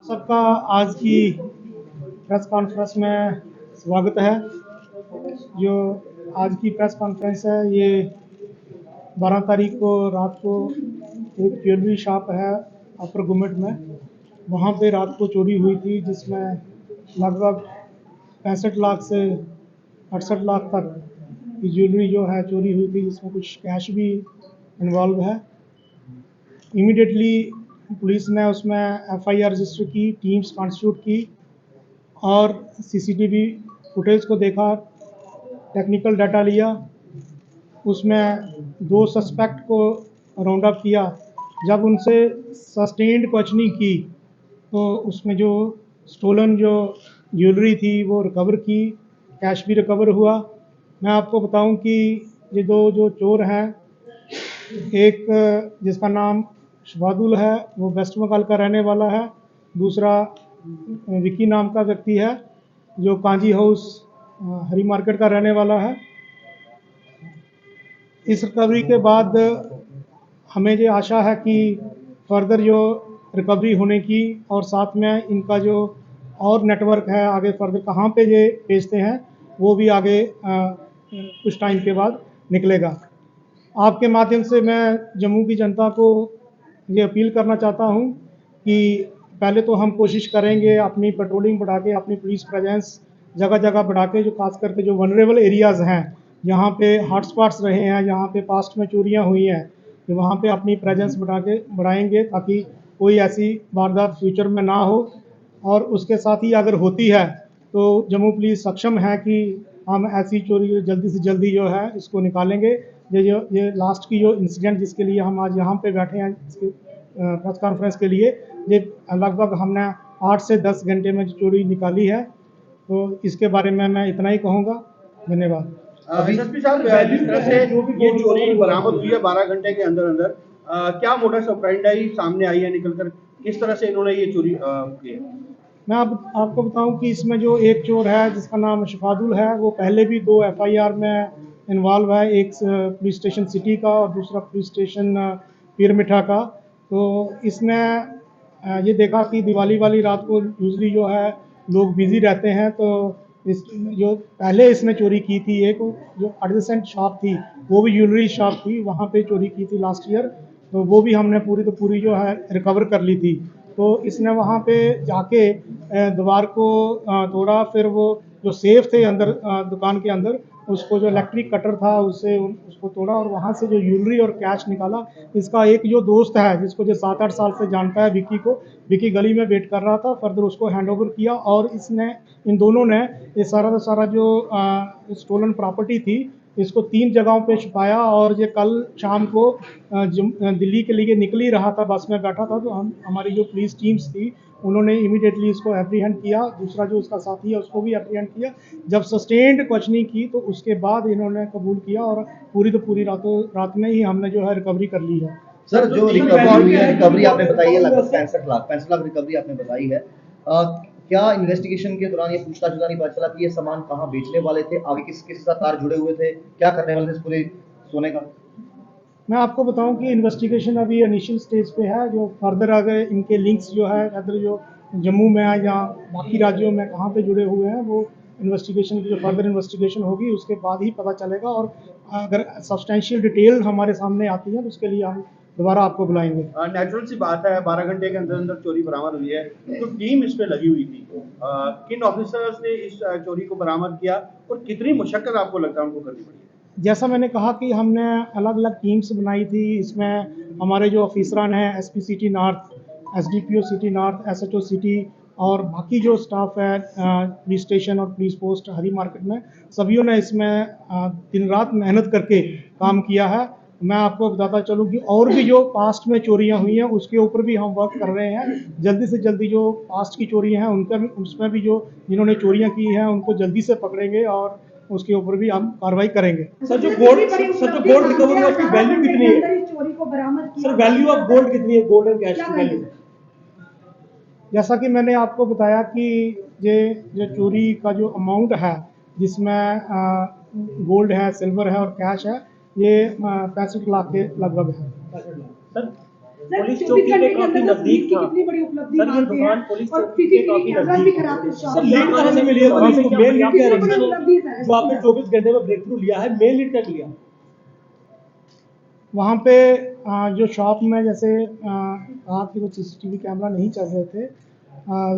सबका आज की प्रेस कॉन्फ्रेंस में स्वागत है। जो आज की प्रेस कॉन्फ्रेंस है ये 12 तारीख को रात को एक ज्वेलरी शॉप है अपर गुमेट में, वहाँ पे रात को चोरी हुई थी जिसमें लगभग 65 लाख से 68 लाख तक की ज्वेलरी जो है चोरी हुई थी, जिसमें कुछ कैश भी इन्वॉल्व है। इमीडिएटली पुलिस ने उसमें एफआईआर रजिस्टर की, टीम्स कॉन्स्टिट्यूट की और सीसीटीवी फुटेज को देखा, टेक्निकल डाटा लिया, उसमें 2 सस्पेक्ट को राउंड अप किया। जब उनसे सस्टेन्ड क्वेश्चनिंग की तो उसमें जो स्टोलन जो ज्वेलरी थी वो रिकवर की, कैश भी रिकवर हुआ। मैं आपको बताऊं कि ये दो जो चोर हैं, एक जिसका नाम शफादुल है वो वेस्ट बंगाल का रहने वाला है, दूसरा विकी नाम का व्यक्ति है जो कांजी हाउस हरी मार्केट का रहने वाला है। इस रिकवरी के बाद हमें ये आशा है कि फर्दर जो रिकवरी होने की और साथ में इनका जो और नेटवर्क है आगे फर्दर कहाँ पे ये भेजते हैं वो भी आगे कुछ टाइम के बाद निकलेगा। आपके माध्यम से मैं जम्मू की जनता को ये अपील करना चाहता हूँ कि पहले तो हम कोशिश करेंगे अपनी पेट्रोलिंग बढ़ा के, अपनी पुलिस प्रेजेंस जगह जगह बढ़ा के, जो खास करके जो वनरेबल एरियाज़ हैं जहाँ पे हॉटस्पॉट्स रहे हैं, जहाँ पे पास्ट में चोरियाँ हुई हैं, तो वहाँ पे अपनी प्रेजेंस बढ़ाएंगे ताकि कोई ऐसी वारदात फ्यूचर में ना हो। और उसके साथ ही अगर होती है तो जम्मू पुलिस सक्षम है कि हम ऐसी चोरी जल्दी से जल्दी जो है इसको निकालेंगे। ये लास्ट की जो इंसिडेंट जिसके लिए हम आज यहाँ पे बैठे हैं प्रेस कॉन्फ्रेंस के लिए, ये लगभग हमने 8 से 10 घंटे में चोरी निकाली है। तो इसके बारे में मैं इतना ही कहूँगा। धन्यवाद। एसएसपी साहब, जिस तरह से ये चोरी बरामद हुई है 12 घंटे के अंदर अंदर, क्या मोडस ऑपरेंडी सामने आई है निकलकर, किस तरह से इन्होंने ये चोरी की है? मैं अब आपको बताऊं कि इसमें जो एक चोर है जिसका नाम शफादुल है, वो पहले भी 2 एफआईआर में इन्वॉल्व है, एक पुलिस स्टेशन सिटी का और दूसरा पुलिस स्टेशन पीरमिठा का। तो इसने ये देखा कि दिवाली वाली रात को यूजली जो है लोग बिजी रहते हैं, तो इस जो पहले इसने चोरी की थी, एक जो एडजेसेंट शॉप थी वो भी ज्वेलरी शॉप थी, वहाँ पे चोरी की थी लास्ट ईयर, तो वो भी हमने पूरी जो है रिकवर कर ली थी। तो इसने वहाँ पे जाके दीवार को तोड़ा, फिर वो जो सेफ थे अंदर दुकान के अंदर, उसको जो इलेक्ट्रिक कटर था उससे उसको तोड़ा और वहाँ से जो ज्वेलरी और कैश निकाला। इसका एक जो दोस्त है जिसको जो 7-8 साल से जानता है, विकी को, विकी गली में वेट कर रहा था, फर्दर उसको हैंड ओवर किया और इन दोनों ने ये सारा का सारा जो स्टोलन प्रॉपर्टी थी इसको 3 जगहों पे छुपाया। और ये कल शाम को दिल्ली के लिए निकल ही रहा था, बस में बैठा था, तो हमारी जो पुलिस टीम्स थी उन्होंने इमीडिएटली इसको एप्रीहेंड किया, दूसरा जो उसका साथी है उसको भी एप्रीहेंड किया। जब सस्टेन्ड क्वेश्चनिंग की तो उसके बाद इन्होंने कबूल किया और पूरी रात में ही हमने जो है रिकवरी कर ली है। सर, जो रिकवरी हुई है, रिकवरी आपने बताई है लगभग 65 लाख रिकवरी आपने बताई है। क्या इन्वेस्टिगेशन के दौरान ये पूछताछ नहीं पता चला कि ये सामान कहाँ बेचने वाले थे, आगे किसके साथ तार जुड़े हुए थे, क्या करने वाले थे इस पूरे सोने का? मैं आपको बताऊं कि इन्वेस्टिगेशन अभी इनिशियल स्टेज पे है। जो फर्दर अगर इनके लिंक्स जो है अदर जो जम्मू में है या बाकी राज्यों में कहाँ पे जुड़े हुए हैं, वो इन्वेस्टिगेशन की जो फर्दर इन्वेस्टिगेशन होगी उसके बाद ही पता चलेगा। और अगर सब्सटेंशियल डिटेल हमारे सामने आती है तो उसके लिए हम दोबारा आपको बुलाएंगे। नेचुरल सी बात है, 12 घंटे के अंदर अंदर चोरी बरामद हुई है, तो टीम इस पे लगी हुई थी। किन ऑफिसर्स ने इस चोरी को बरामद किया और कितनी मुशक्कत आपको लगता है उनको करनी पड़ी? जैसा मैंने कहा कि हमने अलग अलग टीम्स बनाई थी। इसमें हमारे जो ऑफिसरान हैं, SP city north, SDPO city north, SHO city और बाकी जो स्टाफ है पुलिस स्टेशन और पुलिस पोस्ट हरी मार्केट में, सभी ने इसमें दिन रात मेहनत करके काम किया है। मैं आपको बताता चलूँ कि और भी जो पास्ट में चोरियां हुई हैं उसके ऊपर भी हम वर्क कर रहे हैं। जल्दी से जल्दी जो पास्ट की चोरियां हैं उनका भी, उसमें भी जो जिन्होंने चोरियां की हैं उनको जल्दी से पकड़ेंगे और उसके ऊपर भी हम कार्रवाई करेंगे। सर, जो गोल्ड रिकवर हुआ उसकी वैल्यू कितनी है? चोरी को बरामद किया, सर वैल्यू ऑफ गोल्ड कितनी है, गोल्ड एंड कैश की वैल्यू? जैसा कि मैंने आपको बताया कि ये जो चोरी का जो अमाउंट है जिसमें गोल्ड है, सिल्वर है और कैश है, ये 65 लाख के लगभग है। सर पुलिस चौकी के काफी नजदीक था। कितनी बड़ी उपलब्धि सर, ये मानते दुकान हैं पुलिस और चौकी के सीसीटीवी काफी कैमरा भी नजदीक कराते है। हैं। सर, लीड कहाँ से मिली है पुलिस को? मेन लीड क्या है? कितनी बड़ी उपलब्धि है जो आपने 24 घंटे में ब्रेक थ्रू लिया है, मेन लीड क्या लिया? वहाँ पे जो शॉप में जैसे कहा कि वो सीसीटीवी कैमरा नहीं चल रहे थे,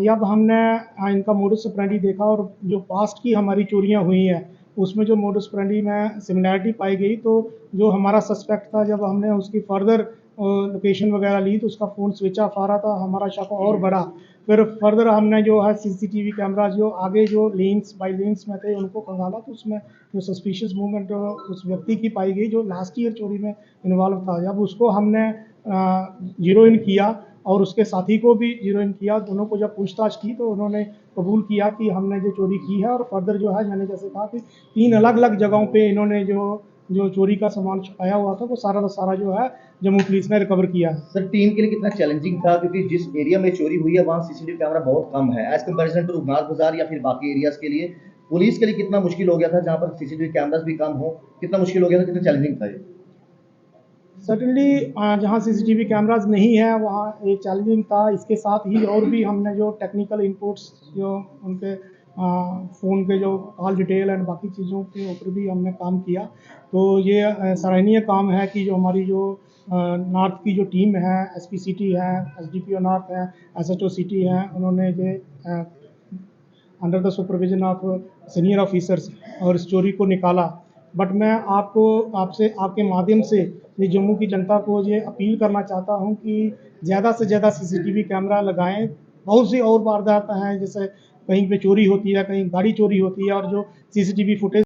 जब हमने इनका मोडस ऑपरेंडी देखा और जो पास्ट की हमारी चोरियाँ हुई हैं उसमें जो मोडस ऑपरेंडी में सिमिलैरिटी पाई गई, तो जो हमारा सस्पेक्ट था जब हमने उसकी फर्दर लोकेशन वगैरह ली तो उसका फ़ोन स्विच ऑफ आ रहा था, हमारा शक और बढ़ा। फिर फर्दर हमने जो है सीसीटीवी कैमरा जो आगे जो लेन्स बाई लेन्स में थे उनको खंगाला, तो उसमें जो सस्पिशियस मूवमेंट उस व्यक्ति की पाई गई जो लास्ट ईयर चोरी में इन्वॉल्व था। जब उसको हमने जीरो इन किया और उसके साथी को भी जीरो इन किया, दोनों को जब पूछताछ की तो उन्होंने कबूल किया कि हमने जो चोरी की है। और फर्दर जो है मैंने जैसे कहा कि 3 अलग-अलग जगहों पे इन्होंने जो चोरी का सामान छुपाया हुआ था वो सारा का सारा जो है जम्मू पुलिस ने रिकवर किया है। सर, टीम के लिए कितना चैलेंजिंग था, क्योंकि जिस एरिया में चोरी हुई है वहाँ सीसीटीवी कैमरा बहुत कम है एज कंपैरिजन टू रुगनाथ बाजार या फिर बाकी एरियाज के लिए? पुलिस के लिए कितना मुश्किल हो गया था जहाँ पर सीसीटीवी कैमरास भी कम हो? कितना मुश्किल हो गया था, कितना चैलेंजिंग था ये? सर्टनली जहाँ सीसीटीवी कैमराज नहीं है वहाँ ये चैलेंजिंग था। इसके साथ ही और भी हमने जो टेक्निकल इनपुट्स जो उनके फ़ोन के जो कॉल डिटेल एंड बाकी चीज़ों के ऊपर भी हमने काम किया। तो ये सराहनीय काम है कि जो हमारी जो नॉर्थ की जो टीम है, एसपी सिटी है, एसडीपीओ नॉर्थ है, एसएचओ सिटी है, उन्होंने ये under the supervision of senior officers और इस चोरी को निकाला। बट मैं आपसे आपके माध्यम से ये जम्मू की जनता को ये अपील करना चाहता हूँ कि ज़्यादा से ज़्यादा सीसीटीवी कैमरा लगाएं। बहुत सी और वारदातें हैं, जैसे कहीं पे चोरी होती है, कहीं गाड़ी चोरी होती है और जो सीसीटीवी फुटेज